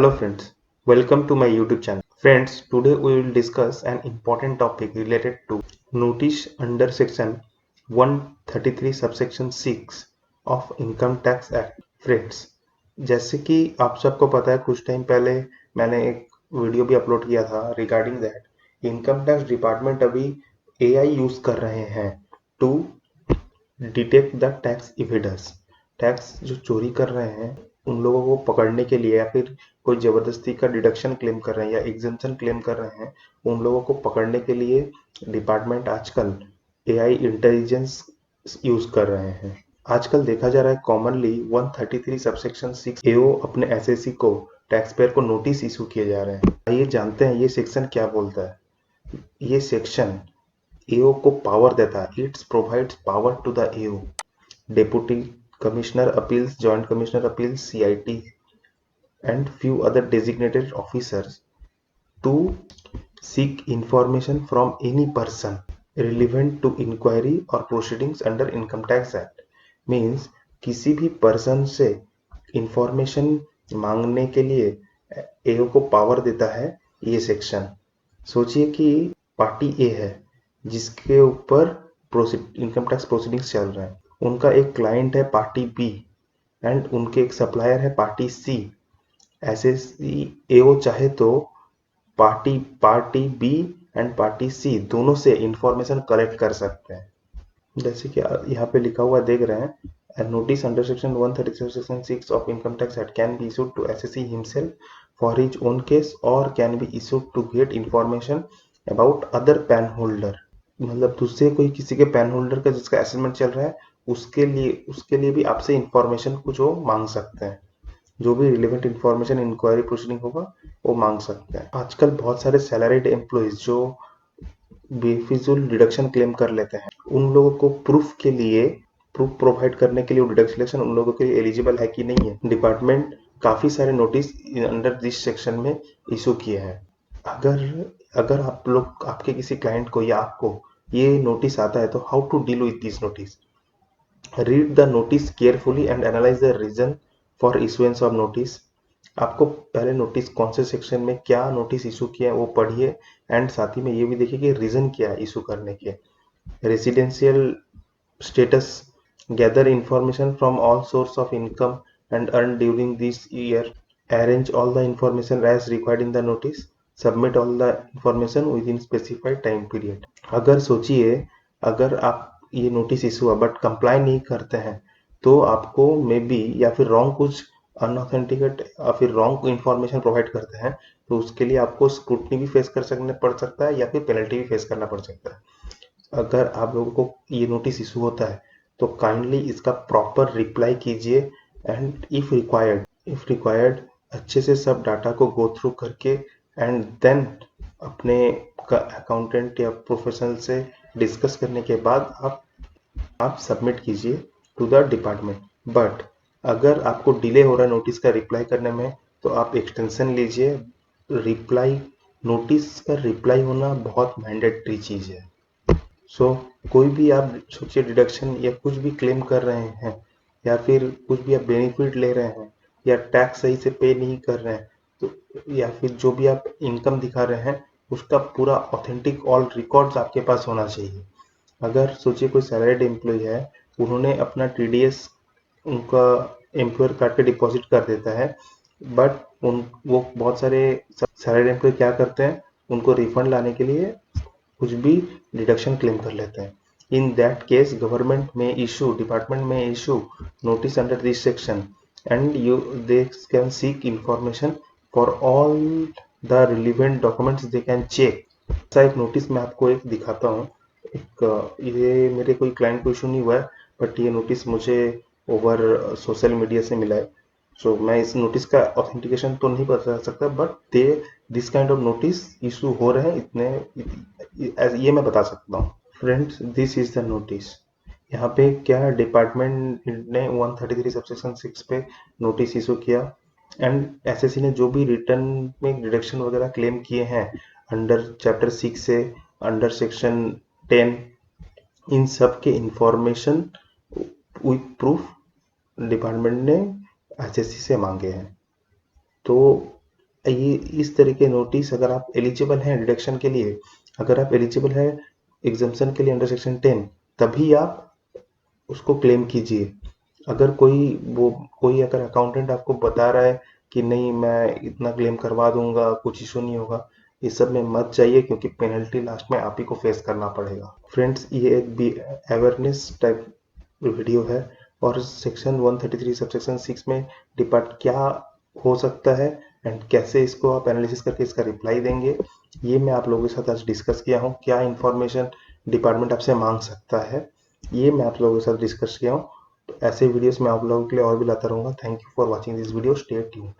Hello friends, welcome to my YouTube channel. Friends, today we will discuss an important topic related to notice under section 133 subsection 6 of Income Tax Act. Friends, जैसे कि आप सबको पता है कुछ time पहले मैंने एक वीडियो भी अपलोड किया था regarding that income tax department अभी AI यूज कर रहे हैं to detect the tax evaders. Tax जो चोरी कर रहे हैं उन लोगों को पकड़ने के लिए या फिर कोई जबरदस्ती का डिडक्शन क्लेम कर रहे हैं या एग्जम्पशन क्लेम कर रहे हैं, उन लोगों को पकड़ने के लिए डिपार्टमेंट आजकल AI इंटेलिजेंस यूज कर रहे हैं। आजकल देखा जा रहा है कॉमनली 133 सबसेक्शन 6 AO अपने SSC को टैक्स पेयर को नोटिस इशू किए जा रहे हैं। आइए जानते हैं ये सेक्शन क्या बोलता है। ये सेक्शन AO को पावर देता है। Its provides power to the AO, Deputy Commissioner Appeals, Joint Commissioner Appeals, CIT, and few other designated officers to seek information from any person relevant to inquiry or proceedings under Income Tax Act. Means किसी भी person से information मांगने के लिए AO को power देता है ये सेक्शन। सोचिए कि पार्टी ए है जिसके ऊपर इनकम टैक्स प्रोसीडिंग्स चल रहे हैं, उनका एक क्लाइंट है पार्टी बी एंड उनके एक सप्लायर है पार्टी सी। SSC AO चाहे तो पार्टी बी एंड पार्टी सी दोनों से इंफॉर्मेशन कलेक्ट कर सकते हैं। जैसे कि यहाँ पे लिखा हुआ देख रहे हैं, a notice under section 137 section 6 of income tax act can be issued to SSC himself for his own case or can be issued to get information about other pan holder. मतलब दूसरे कोई किसी के पैन होल्डर का जिसका assessment चल रहा है उसके लिए भी आपसे इंफॉर्मेशन कुछ वो मांग सकते हैं। जो भी रिलेवेंट इंफॉर्मेशन इंक्वायरी प्रोसीडिंग होगा वो मांग सकते हैं। आजकल बहुत सारे सैलरीड एम्प्लॉइज जो बेफिजुल डिडक्शन क्लेम कर लेते हैं, उन लोगों को प्रूफ प्रोवाइड करने के लिए वो डिडक्शन उन लोगों के लिए एलिजिबल है कि नहीं है, डिपार्टमेंट काफी सारे नोटिस अंडर दिस सेक्शन में इशू किए हैं। अगर आप लोग आपके किसी क्लाइंट को या आपको ये नोटिस आता है तो how to deal with this notice. Read the notice carefully and analyse the reason for issuance of notice. आपको पहले नोटिस कौन से सेक्शन में क्या नोटिस इशू किया है वो पढ़िए एंड साथ ही में ये भी देखिए कि रीजन क्या है इशू करने के। Residential status, gather information from all source of income and earn during this year, arrange all the information as required in the notice, submit all the information with in specified time period. अगर सोचिए अगर आप ये notice issue है but comply नहीं करते हैं तो आपको मे बी या फिर रॉन्ग कुछ अनऑथेंटिकेट या फिर रॉन्ग इंफॉर्मेशन प्रोवाइड करते हैं तो उसके लिए आपको स्क्रूटनी भी फेस पड़ सकता है या फिर पेनल्टी भी फेस करना पड़ सकता है। अगर आप लोगों को ये नोटिस इशू होता है तो काइंडली इसका प्रॉपर रिप्लाई कीजिए एंड इफ रिक्वायर्ड अच्छे से सब डाटा को गो थ्रू करके एंड देन अपने अकाउंटेंट या प्रोफेशनल से डिस्कस करने के बाद आप सबमिट कीजिए टू द डिपार्टमेंट। बट अगर आपको डिले हो रहा है नोटिस का रिप्लाई करने में तो आप एक्सटेंशन लीजिए। नोटिस का रिप्लाई होना बहुत मैंडेटरी चीज है। कोई भी आप सोचिए डिडक्शन या कुछ भी क्लेम कर रहे हैं या फिर कुछ भी आप बेनिफिट ले रहे हैं या टैक्स सही से पे नहीं कर रहे हैं तो या फिर जो भी आप इनकम दिखा रहे हैं उसका पूरा ऑथेंटिक ऑल रिकॉर्ड्स आपके पास होना चाहिए। अगर सोचिए कोई सैलरीड एम्प्लॉय है, उन्होंने अपना TDS उनका एम्प्लॉयर काट के डिपॉजिट कर देता है बट वो बहुत सारे सैलरीड एम्प्लॉय क्या करते हैं उनको रिफंड लाने के लिए कुछ भी डिडक्शन क्लेम कर लेते हैं। इन दैट केस डिपार्टमेंट में issue notice under this section and they can seek information for all the relevant documents they can check. ऐसा एक नोटिस मैं आपको एक दिखाता हूँ। ये मेरे कोई क्लाइंट को इशू नहीं हुआ है बट ये नोटिस मुझे ओवर सोशल मीडिया से मिला है। मैं इस नोटिस का ऑथेंटिकेशन तो नहीं बता सकता but this kind of notice issue हो रहे हैं इतने ये मैं बता सकता हूँ। Friends, this is the notice. यहाँ पे क्या डिपार्टमेंट ने 133 सबसेक्शन 6 पे नोटिस इशू किया एंड SSC ने जो भी रिटर्न में डिडक्शन वगैरह क्लेम किए हैं अंडर चैप्टर 6 से अंडर सेक्शन 10, इन सब के इंफॉर्मेशन विथ प्रूफ डिपार्टमेंट ने SSC से मांगे हैं। तो ये इस तरह के नोटिस अगर आप एलिजिबल हैं डिडक्शन के लिए, अगर आप एलिजिबल है एग्जाम्पशन के लिए अंडर सेक्शन 10, तभी आप उसको क्लेम कीजिए। अगर कोई अगर अकाउंटेंट आपको बता रहा है कि नहीं मैं इतना क्लेम करवा दूंगा, कुछ इशू नहीं होगा, इस सब में मत जाइए, क्योंकि पेनल्टी लास्ट में आप ही को फेस करना पड़ेगा। फ्रेंड्स, ये एक भी अवेयरनेस टाइप वीडियो है, और सेक्शन 133 सबसेक्शन 6 में डिपार्ट क्या हो सकता है एंड कैसे इसको आप एनालिसिस करके इसका रिप्लाई देंगे, ये मैं आप लोगों के साथ आज डिस्कस किया हूँ। क्या इन्फॉर्मेशन डिपार्टमेंट आपसे मांग सकता है, ये मैं आप लोगों के साथ डिस्कस किया हूँ। तो ऐसे वीडियोस मैं आप लोगों के लिए और भी लाता रहूंगा। Thank you for watching this video, stay tuned.